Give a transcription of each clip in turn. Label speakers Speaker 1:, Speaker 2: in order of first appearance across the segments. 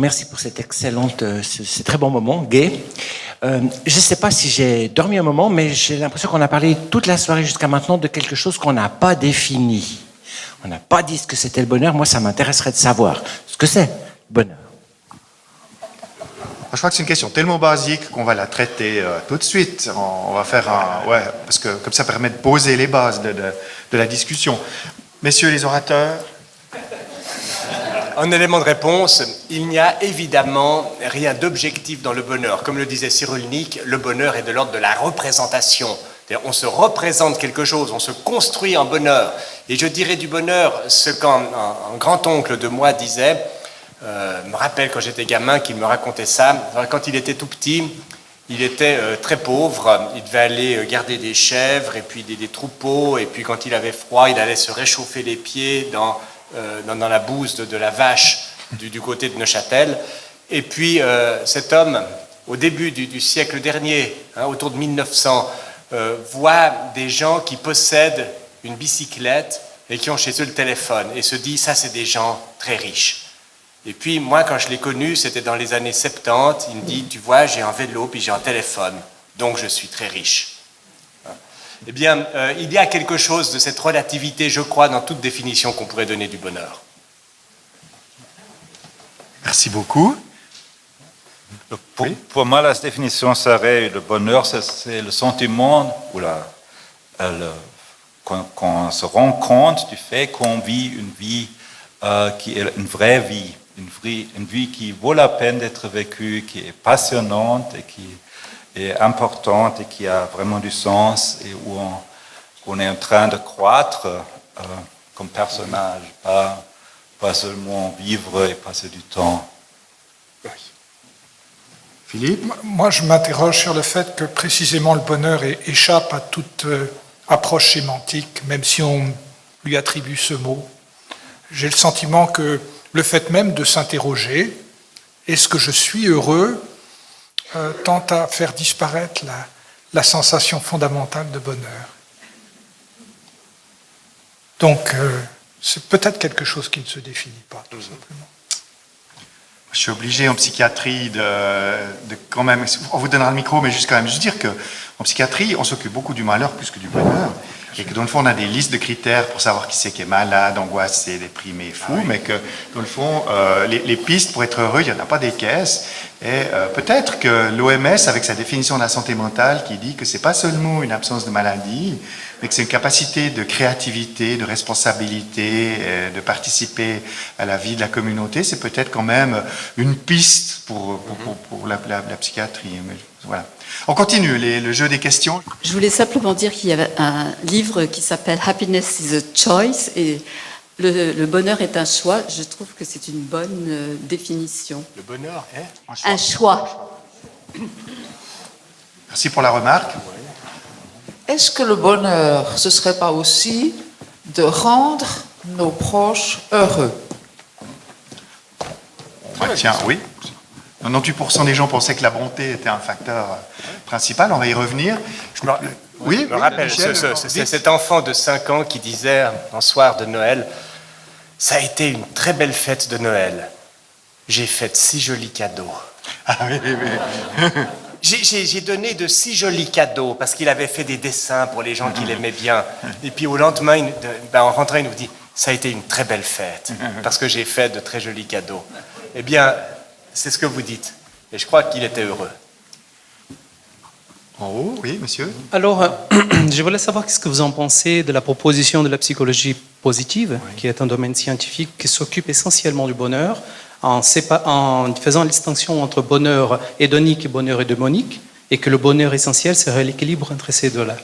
Speaker 1: Merci pour cet excellent, ce très bon moment, Guy. Je ne sais pas si j'ai dormi un moment, mais j'ai l'impression qu'on a parlé toute la soirée jusqu'à maintenant de quelque chose qu'on n'a pas défini. On n'a pas dit ce que c'était le bonheur. Moi, ça m'intéresserait de savoir ce que c'est, le bonheur.
Speaker 2: Je crois que c'est une question tellement basique qu'on va la traiter tout de suite. On va faire un... Ouais, parce que comme ça permet de poser les bases de la discussion. Messieurs les orateurs.
Speaker 3: En élément de réponse, il n'y a évidemment rien d'objectif dans le bonheur. Comme le disait Cyrulnik, le bonheur est de l'ordre de la représentation. C'est-à-dire, on se représente quelque chose, on se construit un bonheur. Et je dirais du bonheur ce qu'un grand-oncle de moi disait, me rappelle quand j'étais gamin qu'il me racontait ça. Quand il était tout petit, il était très pauvre, il devait aller garder des chèvres et puis des troupeaux, et puis quand il avait froid, il allait se réchauffer les pieds dans la bouse de la vache du côté de Neuchâtel. Et puis cet homme, au début du siècle dernier, autour de 1900, voit des gens qui possèdent une bicyclette et qui ont chez eux le téléphone, et se dit, ça c'est des gens très riches. Et puis moi, quand je l'ai connu, c'était dans les années 70, il me dit, tu vois, j'ai un vélo puis j'ai un téléphone, donc je suis très riche. Eh bien, il y a quelque chose de cette relativité, je crois, dans toute définition qu'on pourrait donner du bonheur.
Speaker 2: Merci beaucoup.
Speaker 4: Pour moi, la définition serait le bonheur, c'est le sentiment ou qu'on se rend compte du fait qu'on vit une vie qui est une vraie vie, une vie qui vaut la peine d'être vécue, qui est passionnante et qui est importante et qui a vraiment du sens et où on est en train de croître comme personnage, pas seulement vivre et passer du temps.
Speaker 2: Philippe ?
Speaker 5: Moi, je m'interroge sur le fait que précisément le bonheur échappe à toute approche sémantique, même si on lui attribue ce mot. J'ai le sentiment que le fait même de s'interroger, est-ce que je suis heureux, tente à faire disparaître la sensation fondamentale de bonheur. Donc, c'est peut-être quelque chose qui ne se définit pas, tout simplement.
Speaker 2: Je suis obligé en psychiatrie de quand même, on vous donnera le micro, mais juste quand même juste dire qu'en psychiatrie, on s'occupe beaucoup du malheur plus que du bonheur. Et que dans le fond, on a des listes de critères pour savoir qui c'est qui est malade, angoissé, déprimé, fou, mais que dans le fond, les pistes pour être heureux, il n'y en a pas des caisses. Et peut-être que l'OMS, avec sa définition de la santé mentale, qui dit que c'est pas seulement une absence de maladie, mais que c'est une capacité de créativité, de responsabilité, de participer à la vie de la communauté, c'est peut-être quand même une piste pour la psychiatrie. Mais voilà. On continue, le jeu des questions.
Speaker 6: Je voulais simplement dire qu'il y avait un livre qui s'appelle Happiness is a Choice et le bonheur est un choix. Je trouve que c'est une bonne définition.
Speaker 3: Le bonheur est
Speaker 6: un choix.
Speaker 2: Merci pour la remarque.
Speaker 7: Est-ce que le bonheur, ce ne serait pas aussi de rendre nos proches heureux?
Speaker 2: Tiens, oui. 98% des gens pensaient que la bonté était un facteur principal. On va y revenir.
Speaker 3: Je me rappelle, c'est cet enfant de 5 ans qui disait un soir de Noël, ça a été une très belle fête de Noël. J'ai fait de si jolis cadeaux.
Speaker 2: Ah oui, oui.
Speaker 3: J'ai donné de si jolis cadeaux parce qu'il avait fait des dessins pour les gens qu'il aimait bien. Et puis au lendemain, en rentrant, il nous dit, ça a été une très belle fête parce que j'ai fait de très jolis cadeaux. Eh bien, c'est ce que vous dites. Et je crois qu'il était heureux.
Speaker 2: En haut, oui, monsieur.
Speaker 8: Alors, je voulais savoir qu'est-ce que vous en pensez de la proposition de la psychologie positive, qui est un domaine scientifique qui s'occupe essentiellement du bonheur, en faisant la distinction entre bonheur hédonique et bonheur eudaimonique, et que le bonheur essentiel serait l'équilibre entre ces deux-là.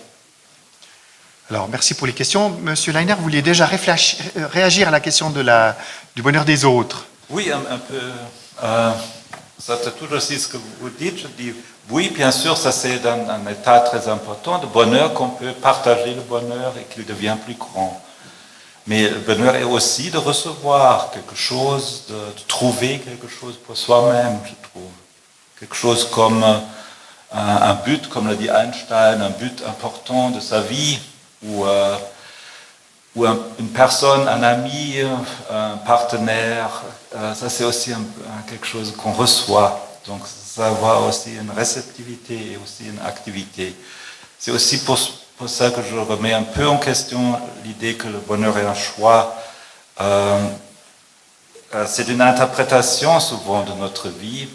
Speaker 2: Alors, merci pour les questions. Monsieur Leiner, vous vouliez déjà réagir à la question du bonheur des autres?
Speaker 4: Oui, un peu. C'est tout aussi ce que vous dites. Je dis oui, bien sûr, ça c'est un état très important de bonheur, qu'on peut partager le bonheur et qu'il devient plus grand. Mais le bonheur est aussi de recevoir quelque chose, de trouver quelque chose pour soi-même, je trouve. Quelque chose comme un but, comme l'a dit Einstein, un but important de sa vie, où ou une personne, un ami, un partenaire, ça c'est aussi quelque chose qu'on reçoit. Donc ça va avoir aussi une réceptivité et aussi une activité. C'est aussi pour ça que je remets un peu en question l'idée que le bonheur est un choix. C'est une interprétation souvent de notre vie,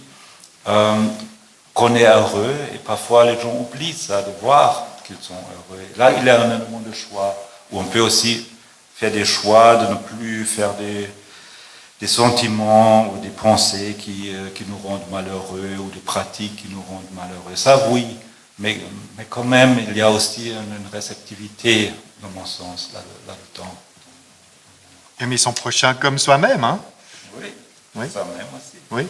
Speaker 4: qu'on est heureux, et parfois les gens oublient ça, de voir qu'ils sont heureux. Et là, il y a un élément de choix, où on peut aussi faire des choix de ne plus faire des sentiments ou des pensées qui nous rendent malheureux, ou des pratiques qui nous rendent malheureux. Ça, oui, mais quand même, il y a aussi une réceptivité, dans mon sens, là-dedans.
Speaker 2: Aimer son prochain comme soi-même, hein?
Speaker 4: Oui, ça même aussi.
Speaker 2: Oui.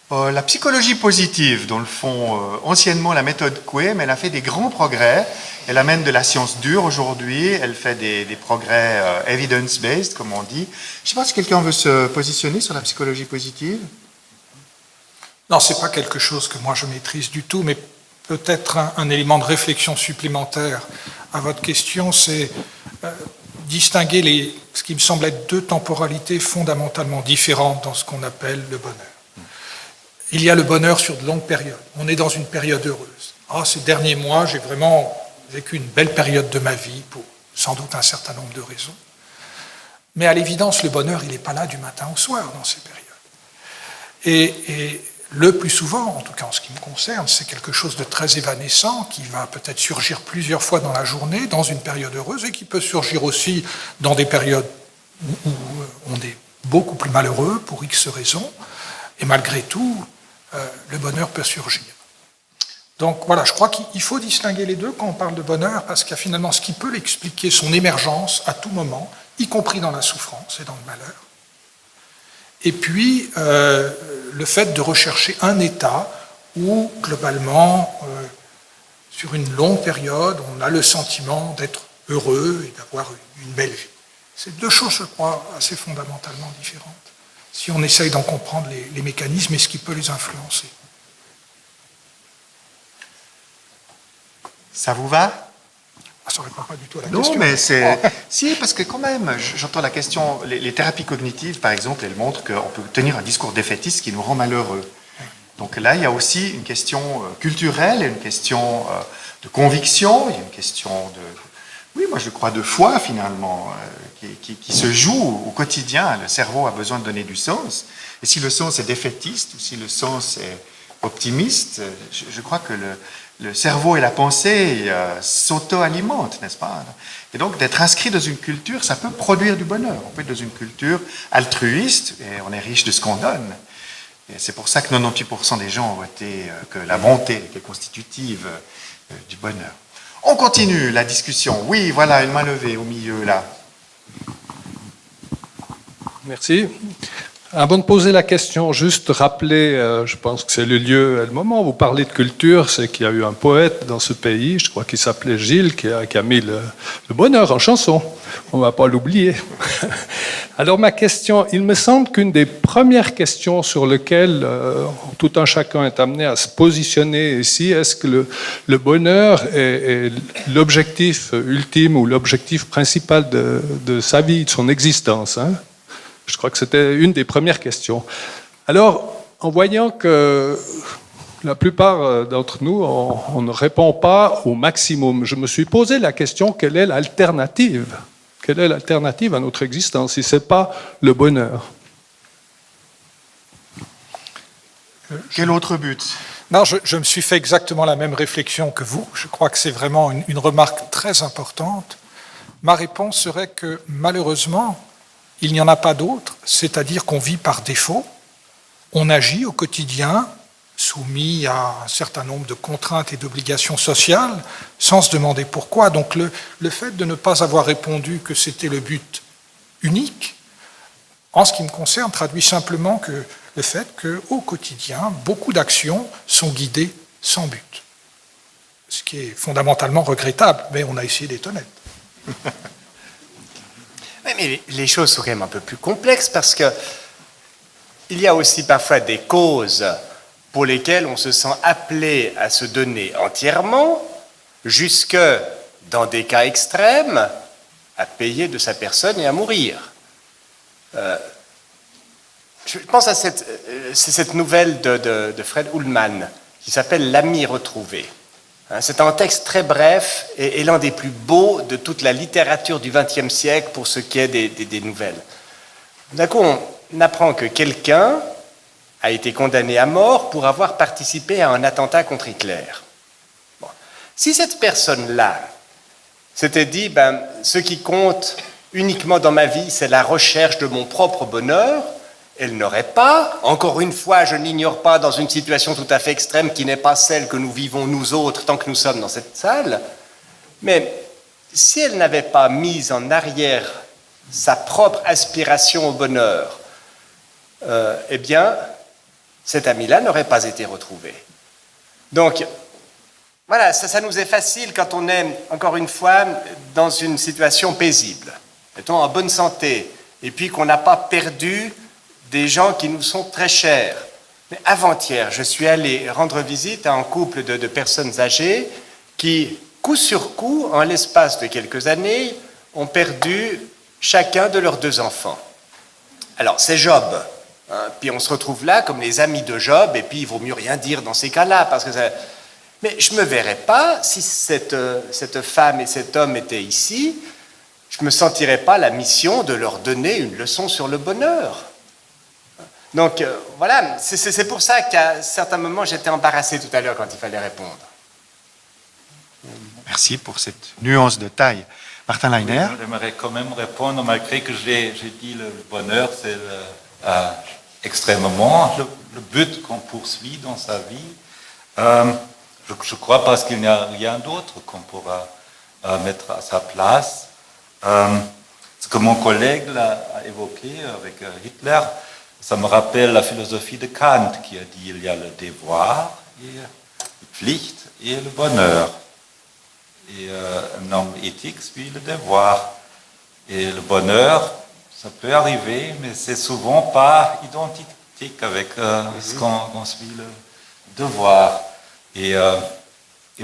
Speaker 2: La psychologie positive, dans le fond, anciennement la méthode Coué, mais elle a fait des grands progrès. Elle amène de la science dure aujourd'hui. Elle fait des progrès evidence-based, comme on dit. Je ne sais pas si quelqu'un veut se positionner sur la psychologie positive.
Speaker 5: Non, ce n'est pas quelque chose que moi je maîtrise du tout, mais peut-être un élément de réflexion supplémentaire à votre question, c'est distinguer ce qui me semble être deux temporalités fondamentalement différentes dans ce qu'on appelle le bonheur. Il y a le bonheur sur de longues périodes. On est dans une période heureuse. Ces derniers mois, j'ai vraiment vécu une belle période de ma vie pour sans doute un certain nombre de raisons. Mais à l'évidence, le bonheur, il n'est pas là du matin au soir dans ces périodes. Et le plus souvent, en tout cas en ce qui me concerne, c'est quelque chose de très évanescent qui va peut-être surgir plusieurs fois dans la journée, dans une période heureuse, et qui peut surgir aussi dans des périodes où on est beaucoup plus malheureux pour X raisons. Et malgré tout, le bonheur peut surgir. Donc voilà, je crois qu'il faut distinguer les deux quand on parle de bonheur, parce qu'il y a finalement ce qui peut l'expliquer, son émergence à tout moment, y compris dans la souffrance et dans le malheur. Et puis, le fait de rechercher un état où, globalement, sur une longue période, on a le sentiment d'être heureux et d'avoir une belle vie. C'est deux choses, je crois, assez fondamentalement différentes, si on essaye d'en comprendre les mécanismes et ce qui peut les influencer.
Speaker 2: Ça vous va?
Speaker 5: Ça ne répond pas du tout à la question.
Speaker 2: Non, mais c'est... Si, parce que quand même, j'entends la question, les thérapies cognitives, par exemple, elles montrent qu'on peut tenir un discours défaitiste qui nous rend malheureux. Donc là, il y a aussi une question culturelle, une question de conviction, il y a une question de... Oui, moi je crois de foi, finalement, qui se joue au quotidien. Le cerveau a besoin de donner du sens. Et si le sens est défaitiste, ou si le sens est optimiste, je crois que le cerveau et la pensée s'auto-alimentent, n'est-ce pas? Et donc, d'être inscrit dans une culture, ça peut produire du bonheur. On peut être dans une culture altruiste, et on est riche de ce qu'on donne. Et c'est pour ça que 98% des gens ont voté que la bonté était constitutive du bonheur. On continue la discussion. Oui, voilà, une main levée au milieu, là.
Speaker 9: Merci. Avant de poser la question, juste rappeler, je pense que c'est le lieu et le moment où vous parlez de culture, c'est qu'il y a eu un poète dans ce pays, je crois qu'il s'appelait Gilles, qui a mis le bonheur en chanson. On ne va pas l'oublier. Alors ma question, il me semble qu'une des premières questions sur lesquelles tout un chacun est amené à se positionner ici, est-ce que le bonheur est l'objectif ultime ou l'objectif principal de sa vie, de son existence, hein? Je crois que c'était une des premières questions. Alors, en voyant que la plupart d'entre nous, on ne répond pas au maximum, je me suis posé la question, quelle est l'alternative? Quelle est l'alternative à notre existence si ce n'est pas le bonheur?
Speaker 2: Quel autre but?
Speaker 5: Non, je me suis fait exactement la même réflexion que vous. Je crois que c'est vraiment une remarque très importante. Ma réponse serait que, malheureusement, il n'y en a pas d'autre, c'est-à-dire qu'on vit par défaut, on agit au quotidien, soumis à un certain nombre de contraintes et d'obligations sociales, sans se demander pourquoi. Donc le fait de ne pas avoir répondu que c'était le but unique, en ce qui me concerne, traduit simplement que le fait qu'au quotidien, beaucoup d'actions sont guidées sans but. Ce qui est fondamentalement regrettable, mais on a essayé d'être honnête.
Speaker 3: Mais les choses sont quand même un peu plus complexes parce que il y a aussi parfois des causes pour lesquelles on se sent appelé à se donner entièrement, jusque dans des cas extrêmes, à payer de sa personne et à mourir. Je pense à cette nouvelle de Fred Ullman qui s'appelle « L'ami retrouvé ». C'est un texte très bref et l'un des plus beaux de toute la littérature du XXe siècle pour ce qui est des nouvelles. D'un coup, on apprend que quelqu'un a été condamné à mort pour avoir participé à un attentat contre Hitler. Bon. Si cette personne-là s'était dit, ce qui compte uniquement dans ma vie, c'est la recherche de mon propre bonheur, elle n'aurait pas, encore une fois, je n'ignore pas, dans une situation tout à fait extrême qui n'est pas celle que nous vivons nous autres tant que nous sommes dans cette salle, mais si elle n'avait pas mis en arrière sa propre aspiration au bonheur, eh bien, cet ami-là n'aurait pas été retrouvé. Donc, voilà, ça nous est facile quand on est, encore une fois, dans une situation paisible, mettons en bonne santé, et puis qu'on n'a pas perdu des gens qui nous sont très chers. Mais avant-hier, je suis allé rendre visite à un couple de personnes âgées qui, coup sur coup, en l'espace de quelques années, ont perdu chacun de leurs 2 enfants. Alors, c'est Job. Puis on se retrouve là comme les amis de Job, et puis il vaut mieux rien dire dans ces cas-là, parce que ça... Mais je ne me verrais pas, si cette femme et cet homme étaient ici, je ne me sentirais pas la mission de leur donner une leçon sur le bonheur. Donc voilà, c'est pour ça qu'à certains moments, j'étais embarrassé tout à l'heure quand il fallait répondre.
Speaker 2: Merci pour cette nuance de taille. Martin Leiner.
Speaker 4: J'aimerais quand même répondre, malgré que j'ai dit le bonheur, c'est extrêmement le but qu'on poursuit dans sa vie. Je crois parce qu'il n'y a rien d'autre qu'on pourra mettre à sa place. Ce que mon collègue a évoqué avec Hitler, ça me rappelle la philosophie de Kant qui a dit il y a le devoir, la Pflicht et le bonheur. Et un homme éthique suit le devoir. Et le bonheur, ça peut arriver, mais c'est souvent pas identique avec ce qu'on suit le devoir. Et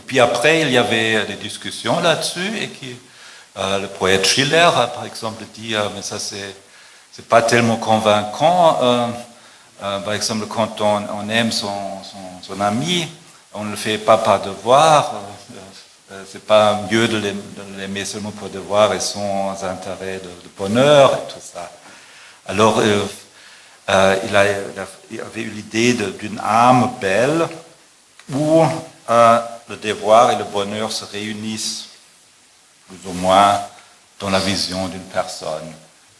Speaker 4: puis après, il y avait des discussions là-dessus, et le poète Schiller a par exemple dit mais ça c'est pas tellement convaincant. Par exemple, quand on aime son ami, on ne le fait pas par devoir. C'est pas mieux de l'aimer seulement pour devoir et sans intérêt de bonheur et tout ça. Alors, il avait eu l'idée d'une âme belle où le devoir et le bonheur se réunissent, plus ou moins, dans la vision d'une personne.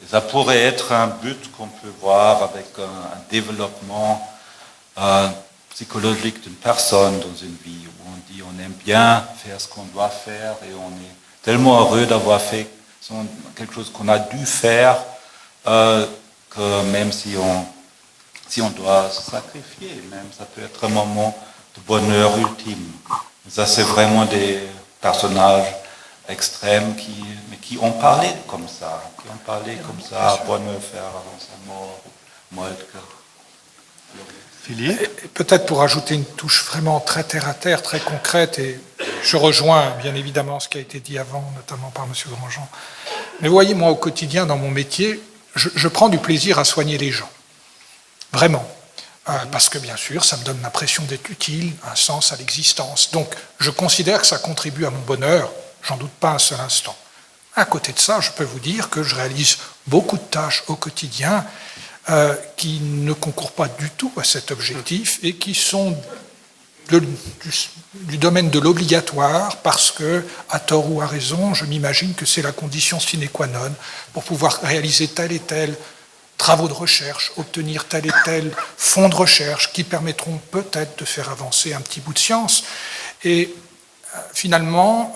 Speaker 4: Et ça pourrait être un but qu'on peut voir avec un développement psychologique d'une personne dans une vie, où on dit on aime bien faire ce qu'on doit faire et on est tellement heureux d'avoir fait quelque chose qu'on a dû faire que même si on doit se sacrifier, même ça peut être un moment de bonheur ultime. Ça, c'est vraiment des personnages extrêmes qui ont parlé comme ça, bonheur faire avant sa mort, Moltke.
Speaker 2: Philippe.
Speaker 5: Et peut-être pour ajouter une touche vraiment très terre-à-terre, très concrète, et je rejoins bien évidemment ce qui a été dit avant, notamment par M. Grandjean. Mais vous voyez, moi au quotidien, dans mon métier, je prends du plaisir à soigner les gens. Vraiment. Parce que bien sûr, ça me donne l'impression d'être utile, un sens à l'existence. Donc je considère que ça contribue à mon bonheur, j'en doute pas un seul instant. À côté de ça, je peux vous dire que je réalise beaucoup de tâches au quotidien qui ne concourent pas du tout à cet objectif et qui sont du domaine de l'obligatoire parce que, à tort ou à raison, je m'imagine que c'est la condition sine qua non pour pouvoir réaliser tel et tel travaux de recherche, obtenir tel et tel fonds de recherche qui permettront peut-être de faire avancer un petit bout de science. Et finalement,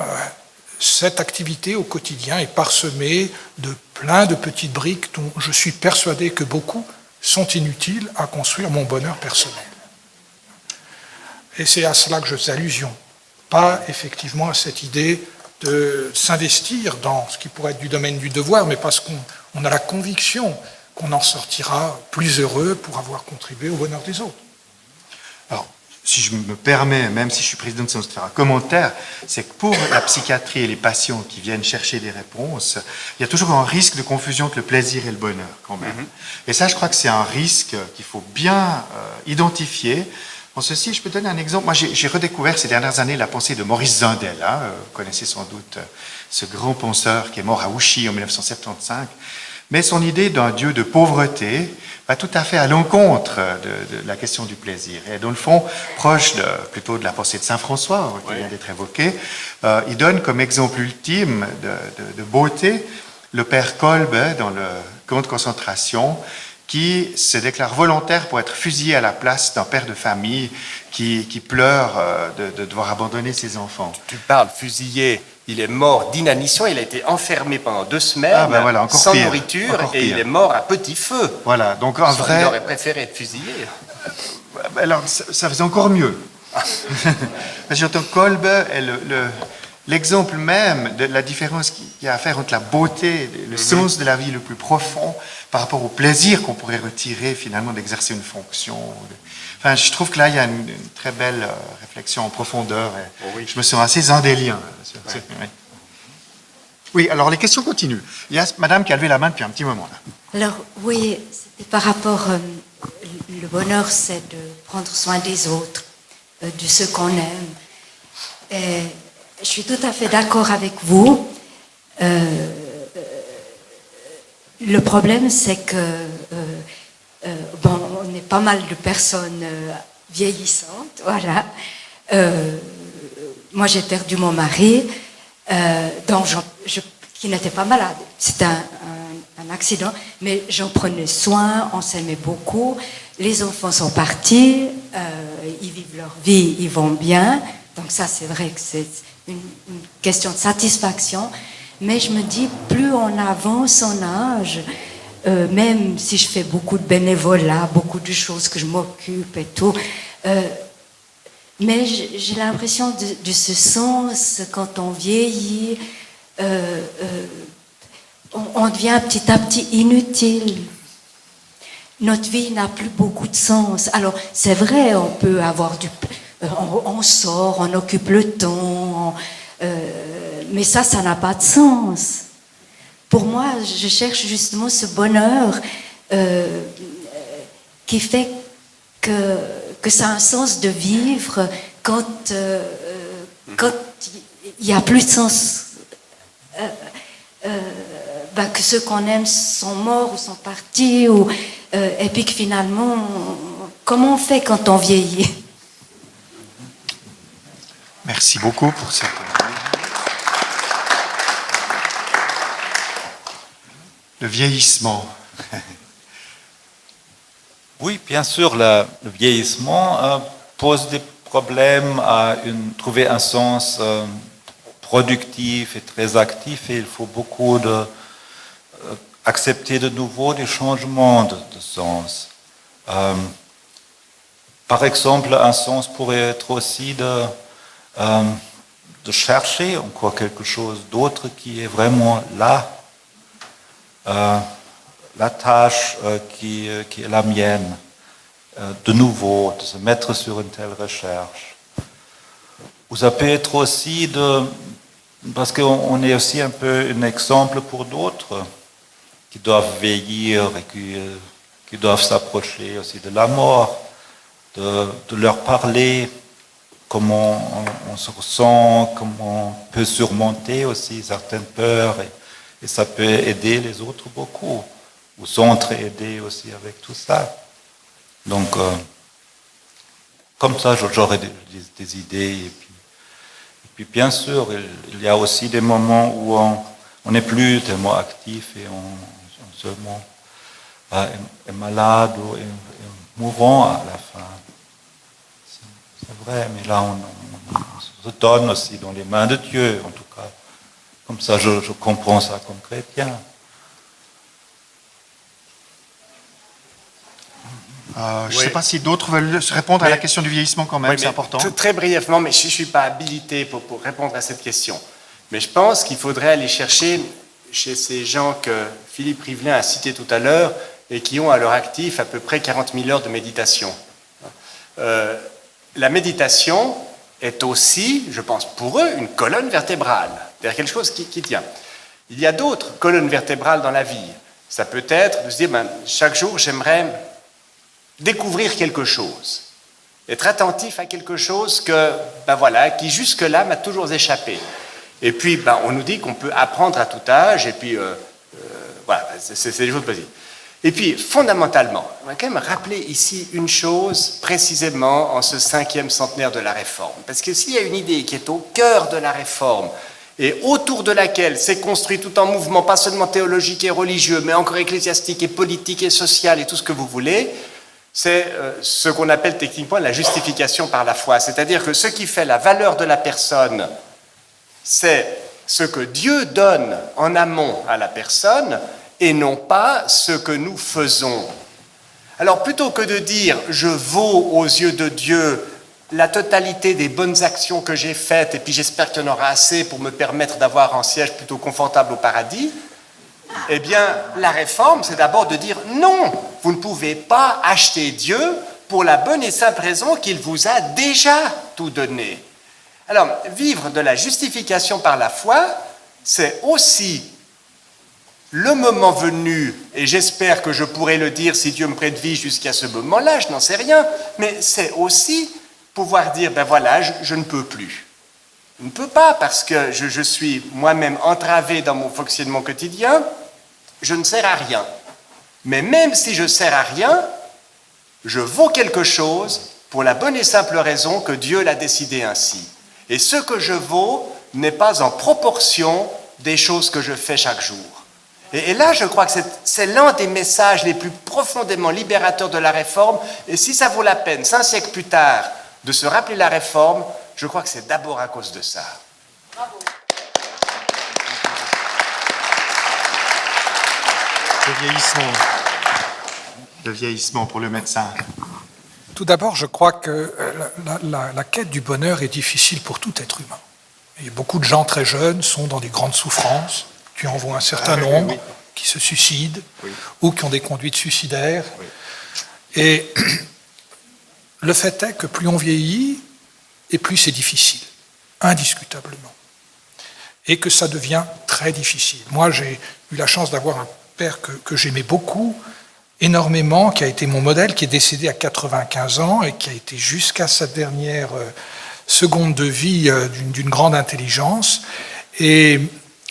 Speaker 5: cette activité au quotidien est parsemée de plein de petites briques dont je suis persuadé que beaucoup sont inutiles à construire mon bonheur personnel. Et c'est à cela que je fais allusion, pas effectivement à cette idée de s'investir dans ce qui pourrait être du domaine du devoir, mais parce qu'on a la conviction qu'on en sortira plus heureux pour avoir contribué au bonheur des autres.
Speaker 2: Alors, si je me permets, même si je suis président de séance, de faire un commentaire, c'est que pour la psychiatrie et les patients qui viennent chercher des réponses, il y a toujours un risque de confusion entre le plaisir et le bonheur, quand même. Et ça, je crois que c'est un risque qu'il faut bien identifier. En ceci, je peux donner un exemple. Moi, j'ai redécouvert ces dernières années la pensée de Maurice Zindel. Vous connaissez sans doute ce grand penseur qui est mort à Ouchy en 1975. Mais son idée d'un Dieu de pauvreté va tout à fait à l'encontre de la question du plaisir. Et dans le fond, proche plutôt de la pensée de Saint François, qui vient d'être évoquée, il donne comme exemple ultime de beauté le père Kolbe dans le camp de concentration, qui se déclare volontaire pour être fusillé à la place d'un père de famille qui pleure de devoir abandonner ses enfants.
Speaker 3: Tu parles fusillé, il est mort d'inanition, il a été enfermé pendant 2 semaines,
Speaker 2: encore
Speaker 3: sans
Speaker 2: pire,
Speaker 3: nourriture,
Speaker 2: encore
Speaker 3: et
Speaker 2: pire.
Speaker 3: il est mort à petit feu.
Speaker 2: Voilà, donc un vrai...
Speaker 3: Il aurait préféré être fusillé.
Speaker 2: Alors, ça faisait encore mieux. J'entends Kolbe est l'exemple même de la différence qu'il y a à faire entre la beauté, le sens de la vie le plus profond, par rapport au plaisir qu'on pourrait retirer finalement d'exercer une fonction. Enfin, je trouve que là, il y a une très belle réflexion en profondeur. Et je me sens assez zindélien. Oui, alors les questions continuent. Il y a madame qui a levé la main depuis un petit moment. Là.
Speaker 10: Alors, oui, c'était par rapport... le bonheur, c'est de prendre soin des autres, de ceux qu'on aime. Et je suis tout à fait d'accord avec vous. Le problème, c'est que on est pas mal de personnes vieillissantes, voilà. Moi, j'ai perdu mon mari, qui n'était pas malade. C'était un accident, mais j'en prenais soin, on s'aimait beaucoup. Les enfants sont partis, ils vivent leur vie, ils vont bien. Donc ça, c'est vrai que c'est une question de satisfaction. Mais je me dis, plus on avance en âge, même si je fais beaucoup de bénévolat, beaucoup de choses que je m'occupe et tout, mais j'ai l'impression de ce sens, quand on vieillit, on devient petit à petit inutile. Notre vie n'a plus beaucoup de sens. Alors, c'est vrai, on peut avoir on sort, on occupe le temps, mais ça n'a pas de sens. Pour moi, je cherche justement ce bonheur qui fait que ça a un sens de vivre quand il n'y a plus de sens, que ceux qu'on aime sont morts ou sont partis, et puis que finalement, comment on fait quand on vieillit?
Speaker 2: Merci beaucoup pour cette... Le vieillissement.
Speaker 4: Oui, bien sûr, le vieillissement pose des problèmes à trouver un sens productif et très actif, et il faut beaucoup accepter de nouveau des changements de sens. Par exemple, un sens pourrait être aussi de chercher encore quelque chose d'autre qui est vraiment là. La tâche qui est la mienne, de nouveau, de se mettre sur une telle recherche. Ou ça peut être aussi parce qu'on est aussi un peu un exemple pour d'autres qui doivent vieillir et qui doivent s'approcher aussi de la mort, de leur parler comment on se ressent, comment on peut surmonter aussi certaines peurs, et ça peut aider les autres beaucoup, ou s'entraider aussi avec tout ça. Donc, comme ça, j'aurais des idées. Et puis, bien sûr, il y a aussi des moments où on n'est plus tellement actif et on seulement est malade ou est mourant à la fin. C'est vrai, mais là, on se donne aussi dans les mains de Dieu, en tout cas. Comme ça, je comprends ça comme chrétien.
Speaker 2: Je ne sais pas si d'autres veulent répondre à la question du vieillissement quand même, c'est important.
Speaker 3: Très brièvement, mais je ne suis pas habilité pour répondre à cette question. Mais je pense qu'il faudrait aller chercher chez ces gens que Philippe Rivelin a cités tout à l'heure et qui ont à leur actif à peu près 40 000 heures de méditation. la méditation est aussi, je pense, pour eux, une colonne vertébrale, c'est-à-dire quelque chose qui tient. Il y a d'autres colonnes vertébrales dans la vie. Ça peut être de se dire, chaque jour, j'aimerais découvrir quelque chose, être attentif à quelque chose qui jusque-là m'a toujours échappé. Et puis, on nous dit qu'on peut apprendre à tout âge, et puis, c'est des choses possibles. Et puis, fondamentalement, on va quand même rappeler ici une chose, précisément en ce 5e centenaire de la Réforme. Parce que s'il y a une idée qui est au cœur de la Réforme, et autour de laquelle s'est construit tout un mouvement, pas seulement théologique et religieux, mais encore ecclésiastique et politique et social et tout ce que vous voulez, c'est ce qu'on appelle techniquement la justification par la foi. C'est-à-dire que ce qui fait la valeur de la personne, c'est ce que Dieu donne en amont à la personne et non pas ce que nous faisons. Alors plutôt que de dire « je vaux aux yeux de Dieu » la totalité des bonnes actions que j'ai faites, et puis j'espère qu'il y en aura assez pour me permettre d'avoir un siège plutôt confortable au paradis, eh bien, la réforme, c'est d'abord de dire non, vous ne pouvez pas acheter Dieu pour la bonne et simple raison qu'il vous a déjà tout donné. Alors, vivre de la justification par la foi, c'est aussi le moment venu, et j'espère que je pourrai le dire si Dieu me prête vie jusqu'à ce moment-là, je n'en sais rien, mais c'est aussi pouvoir dire, je ne peux plus. Je ne peux pas parce que je suis moi-même entravé dans mon fonctionnement quotidien, je ne sers à rien. Mais même si je ne sers à rien, je vaux quelque chose pour la bonne et simple raison que Dieu l'a décidé ainsi. Et ce que je vaux n'est pas en proportion des choses que je fais chaque jour. Et là, je crois que c'est l'un des messages les plus profondément libérateurs de la Réforme. Et si ça vaut la peine, 5 siècles plus tard, de se rappeler la Réforme, je crois que c'est d'abord à cause de ça. Bravo.
Speaker 2: Le vieillissement pour le médecin.
Speaker 5: Tout d'abord, je crois que la quête du bonheur est difficile pour tout être humain. Et beaucoup de gens très jeunes sont dans des grandes souffrances. Tu en vois un certain nombre qui se suicident ou qui ont des conduites suicidaires. Et le fait est que plus on vieillit, et plus c'est difficile, indiscutablement. Et que ça devient très difficile. Moi, j'ai eu la chance d'avoir un père que j'aimais beaucoup, énormément, qui a été mon modèle, qui est décédé à 95 ans et qui a été jusqu'à sa dernière seconde de vie d'une grande intelligence. Et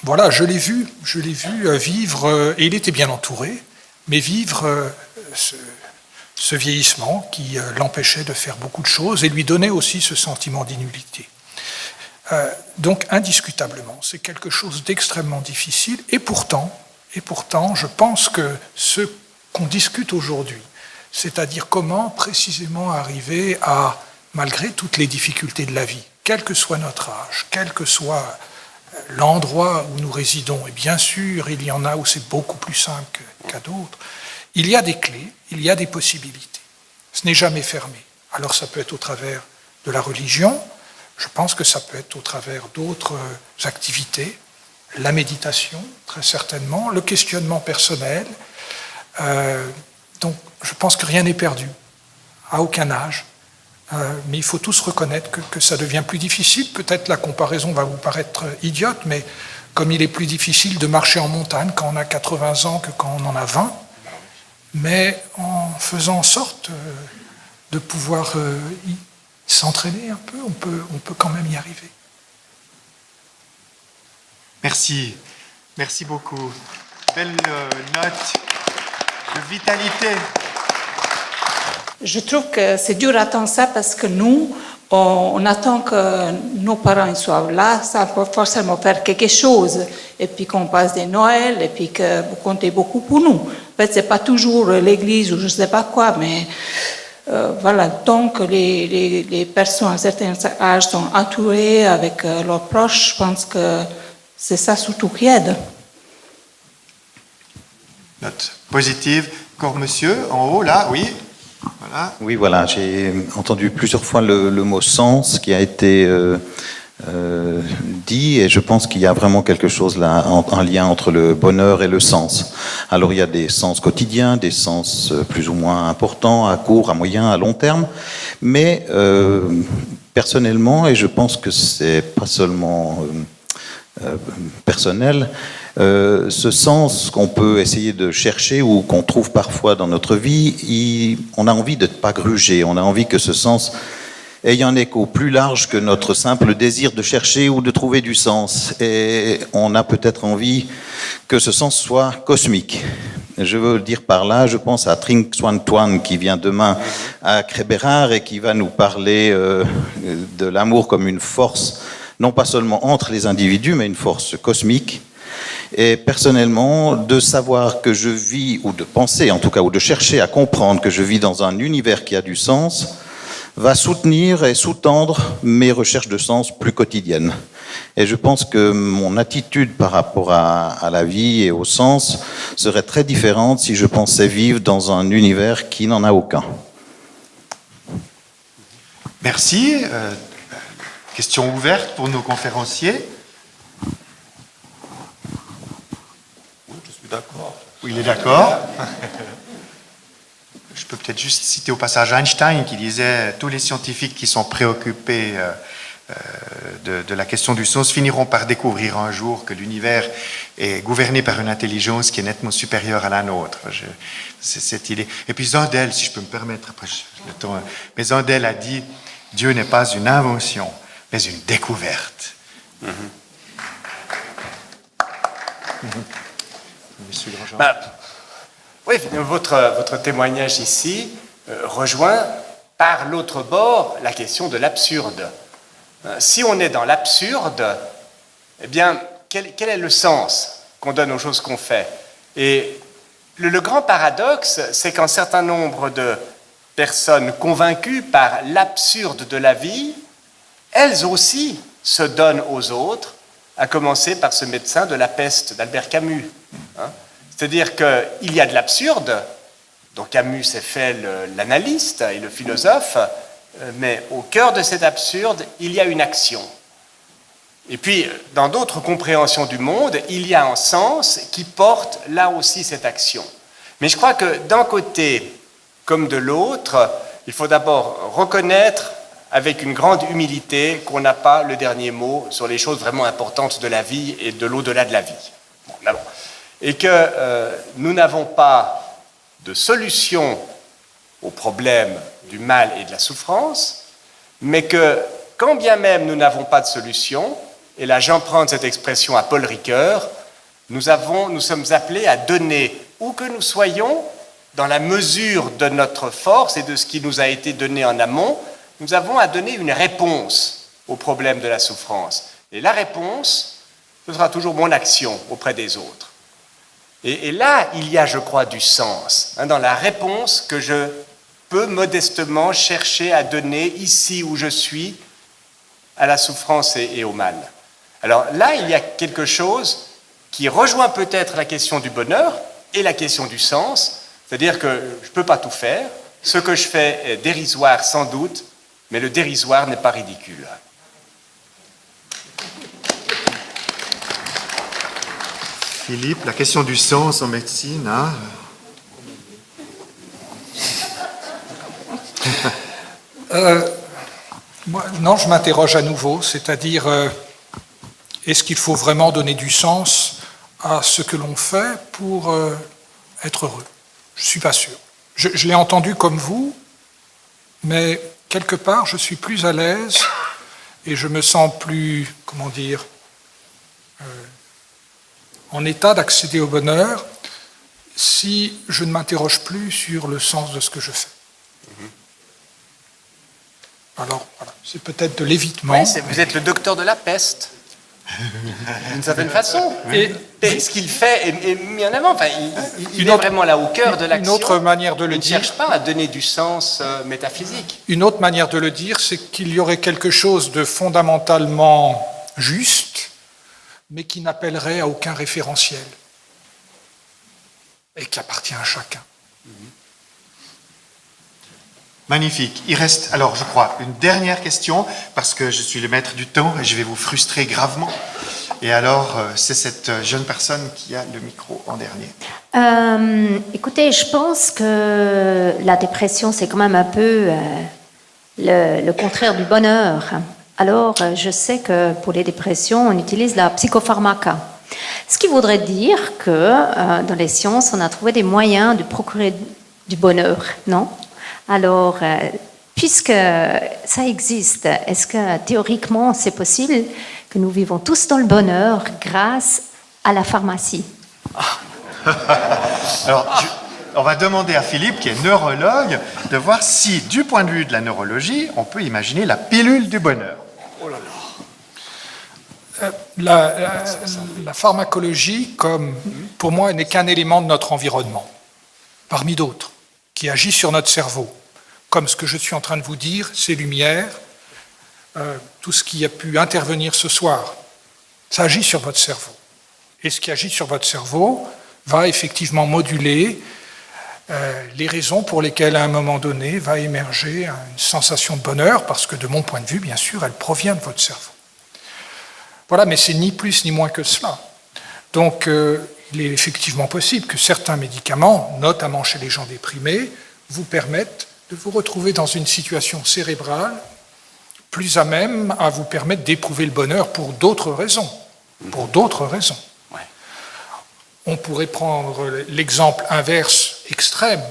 Speaker 5: voilà, je l'ai vu vivre, et il était bien entouré, mais vivre ce vieillissement qui l'empêchait de faire beaucoup de choses et lui donnait aussi ce sentiment d'inutilité. Donc, indiscutablement, c'est quelque chose d'extrêmement difficile, et pourtant, je pense que ce qu'on discute aujourd'hui, c'est-à-dire comment précisément arriver à, malgré toutes les difficultés de la vie, quel que soit notre âge, quel que soit l'endroit où nous résidons, et bien sûr, il y en a où c'est beaucoup plus simple qu'à d'autres, il y a des clés, il y a des possibilités. Ce n'est jamais fermé. Alors ça peut être au travers de la religion, je pense que ça peut être au travers d'autres activités, la méditation, très certainement, le questionnement personnel. Donc je pense que rien n'est perdu, à aucun âge. Mais il faut tous reconnaître que ça devient plus difficile. Peut-être la comparaison va vous paraître idiote, mais comme il est plus difficile de marcher en montagne quand on a 80 ans que quand on en a 20, mais en faisant en sorte de pouvoir s'entraîner un peu, on peut quand même y arriver.
Speaker 2: Merci. Merci beaucoup. Belle note de vitalité.
Speaker 11: Je trouve que c'est dur d'attendre ça parce que nous, on attend que nos parents soient là, ça peut forcément faire quelque chose, et puis qu'on passe des Noëls, et puis que vous comptez beaucoup pour nous. En fait, c'est pas toujours l'église ou je sais pas quoi, mais voilà, tant que les personnes à un certain âge sont entourées avec leurs proches, je pense que c'est ça surtout qui aide.
Speaker 2: Note positive. Encore monsieur, en haut, là, oui. Voilà.
Speaker 12: Oui, voilà, j'ai entendu plusieurs fois le mot sens qui a été dit, et je pense qu'il y a vraiment quelque chose là, un lien entre le bonheur et le sens. Alors il y a des sens quotidiens, des sens plus ou moins importants, à court, à moyen, à long terme, Mais personnellement, et je pense que c'est pas seulement personnel, ce sens qu'on peut essayer de chercher ou qu'on trouve parfois dans notre vie, on a envie de ne pas gruger, on a envie que ce sens ait un écho plus large que notre simple désir de chercher ou de trouver du sens. Et on a peut-être envie que ce sens soit cosmique. Je veux dire par là, je pense à Trinh Xuan Tuan qui vient demain à Crébérard et qui va nous parler de l'amour comme une force, non pas seulement entre les individus, mais une force cosmique. Et personnellement, de savoir que je vis, ou de penser en tout cas, ou de chercher à comprendre que je vis dans un univers qui a du sens, va soutenir et sous-tendre mes recherches de sens plus quotidiennes. Et je pense que mon attitude par rapport à la vie et au sens serait très différente si je pensais vivre dans un univers qui n'en a aucun.
Speaker 2: Merci. Question ouverte pour nos conférenciers.
Speaker 4: Je suis d'accord.
Speaker 2: Oui, il est d'accord. Je peux peut-être juste citer au passage Einstein qui disait « Tous les scientifiques qui sont préoccupés de la question du sens finiront par découvrir un jour que l'univers est gouverné par une intelligence qui est nettement supérieure à la nôtre. » C'est cette idée. Et puis Zundel, si je peux me permettre, après le temps, mais Zundel a dit « Dieu n'est pas une invention, mais une découverte. » Monsieur Grandjean.
Speaker 3: Oui, votre témoignage ici rejoint par l'autre bord la question de l'absurde. Si on est dans l'absurde, eh bien, quel est le sens qu'on donne aux choses qu'on fait? Et le grand paradoxe, c'est qu'un certain nombre de personnes convaincues par l'absurde de la vie, elles aussi se donnent aux autres, à commencer par ce médecin de la peste d'Albert Camus. C'est-à-dire qu'il y a de l'absurde, dont Camus s'est fait l'analyste et le philosophe, mais au cœur de cet absurde, il y a une action. Et puis, dans d'autres compréhensions du monde, il y a un sens qui porte là aussi cette action. Mais je crois que d'un côté comme de l'autre, il faut d'abord reconnaître avec une grande humilité qu'on n'a pas le dernier mot sur les choses vraiment importantes de la vie et de l'au-delà de la vie. Et que nous n'avons pas de solution au problème du mal et de la souffrance, mais que quand bien même nous n'avons pas de solution, et là j'emprunte cette expression à Paul Ricoeur, nous sommes appelés à donner, où que nous soyons, dans la mesure de notre force et de ce qui nous a été donné en amont, nous avons à donner une réponse au problème de la souffrance. Et la réponse, ce sera toujours mon action auprès des autres. Et là, il y a, je crois, du sens, dans la réponse que je peux modestement chercher à donner ici où je suis à la souffrance et au mal. Alors là, il y a quelque chose qui rejoint peut-être la question du bonheur et la question du sens, c'est-à-dire que je ne peux pas tout faire, ce que je fais est dérisoire sans doute, mais le dérisoire n'est pas ridicule.
Speaker 2: Philippe, la question du sens en médecine, hein?
Speaker 5: Non, je m'interroge à nouveau, c'est-à-dire, est-ce qu'il faut vraiment donner du sens à ce que l'on fait pour être heureux? Je ne suis pas sûr. Je l'ai entendu comme vous, mais quelque part, je suis plus à l'aise et je me sens plus, comment dire, en état d'accéder au bonheur si je ne m'interroge plus sur le sens de ce que je fais. Alors, voilà, c'est peut-être de l'évitement.
Speaker 3: Oui, vous êtes le docteur de la peste, d'une certaine façon. Et ce qu'il fait est mis en avant. Enfin, il est vraiment là au cœur de l'action.
Speaker 5: Une autre manière de le
Speaker 3: dire. Il ne cherche pas à donner du sens métaphysique.
Speaker 5: Une autre manière de le dire, c'est qu'il y aurait quelque chose de fondamentalement juste, mais qui n'appellerait à aucun référentiel et qui appartient à chacun.
Speaker 2: Magnifique. Il reste, alors je crois, une dernière question, parce que je suis le maître du temps et je vais vous frustrer gravement. Et alors, c'est cette jeune personne qui a le micro en dernier.
Speaker 13: Écoutez, je pense que la dépression, c'est quand même un peu le contraire du bonheur. Alors, je sais que pour les dépressions, on utilise la psychopharmaca. Ce qui voudrait dire que dans les sciences, on a trouvé des moyens de procurer du bonheur, non? Alors, puisque ça existe, est-ce que théoriquement, c'est possible que nous vivons tous dans le bonheur grâce à la pharmacie?
Speaker 2: Alors, on va demander à Philippe, qui est neurologue, de voir si, du point de vue de la neurologie, on peut imaginer la pilule du bonheur.
Speaker 5: Oh là là. La pharmacologie, comme pour moi, n'est qu'un élément de notre environnement, parmi d'autres, qui agit sur notre cerveau. Comme ce que je suis en train de vous dire, ces lumières, tout ce qui a pu intervenir ce soir, ça agit sur votre cerveau. Et ce qui agit sur votre cerveau va effectivement moduler les raisons pour lesquelles, à un moment donné, va émerger une sensation de bonheur, parce que de mon point de vue, bien sûr, elle provient de votre cerveau. Voilà, mais c'est ni plus ni moins que cela. Donc, il est effectivement possible que certains médicaments, notamment chez les gens déprimés, vous permettent de vous retrouver dans une situation cérébrale plus à même à vous permettre d'éprouver le bonheur pour d'autres raisons. Pour d'autres raisons.
Speaker 3: Ouais.
Speaker 5: On pourrait prendre l'exemple inverse extrême.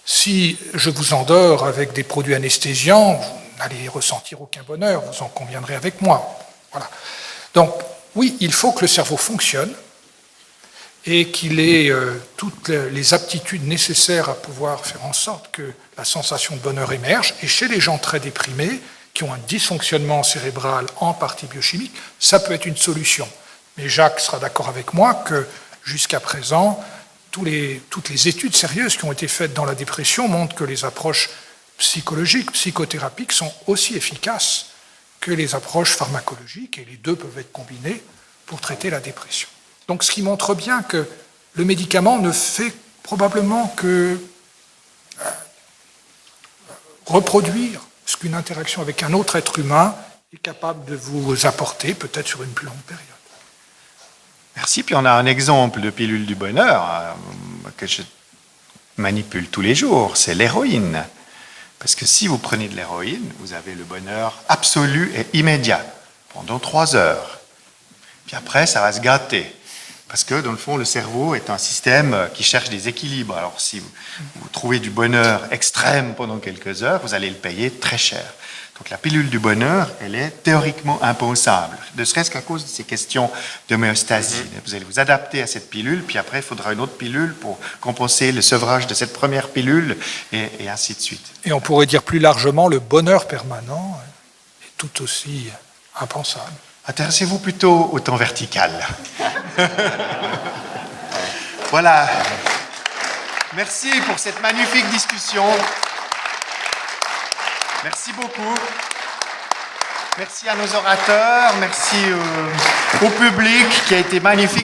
Speaker 5: Si je vous endors avec des produits anesthésiants, vous n'allez ressentir aucun bonheur, vous en conviendrez avec moi. Voilà. Donc, oui, il faut que le cerveau fonctionne et qu'il ait toutes les aptitudes nécessaires à pouvoir faire en sorte que la sensation de bonheur émerge. Et chez les gens très déprimés, qui ont un dysfonctionnement cérébral en partie biochimique, ça peut être une solution. Mais Jacques sera d'accord avec moi que jusqu'à présent, toutes les études sérieuses qui ont été faites dans la dépression montrent que les approches psychologiques, psychothérapiques sont aussi efficaces que les approches pharmacologiques, et les deux peuvent être combinés pour traiter la dépression. Donc ce qui montre bien que le médicament ne fait probablement que reproduire ce qu'une interaction avec un autre être humain est capable de vous apporter, peut-être sur une plus longue période.
Speaker 2: Merci. Puis on a un exemple de pilule du bonheur que je manipule tous les jours, c'est l'héroïne. Parce que si vous prenez de l'héroïne, vous avez le bonheur absolu et immédiat pendant 3 heures. Puis après, ça va se gâter. Parce que, dans le fond, le cerveau est un système qui cherche des équilibres. Alors, si vous trouvez du bonheur extrême pendant quelques heures, vous allez le payer très cher. Donc, la pilule du bonheur, elle est théoriquement impensable, ne serait-ce qu'à cause de ces questions d'homéostasie. Vous allez vous adapter à cette pilule, puis après, il faudra une autre pilule pour compenser le sevrage de cette première pilule, et ainsi de suite.
Speaker 5: Et on pourrait dire plus largement, le bonheur permanent est tout aussi impensable.
Speaker 2: Intéressez-vous plutôt au temps vertical. Voilà. Merci pour cette magnifique discussion. Merci beaucoup. Merci à nos orateurs. Merci au public qui a été magnifique.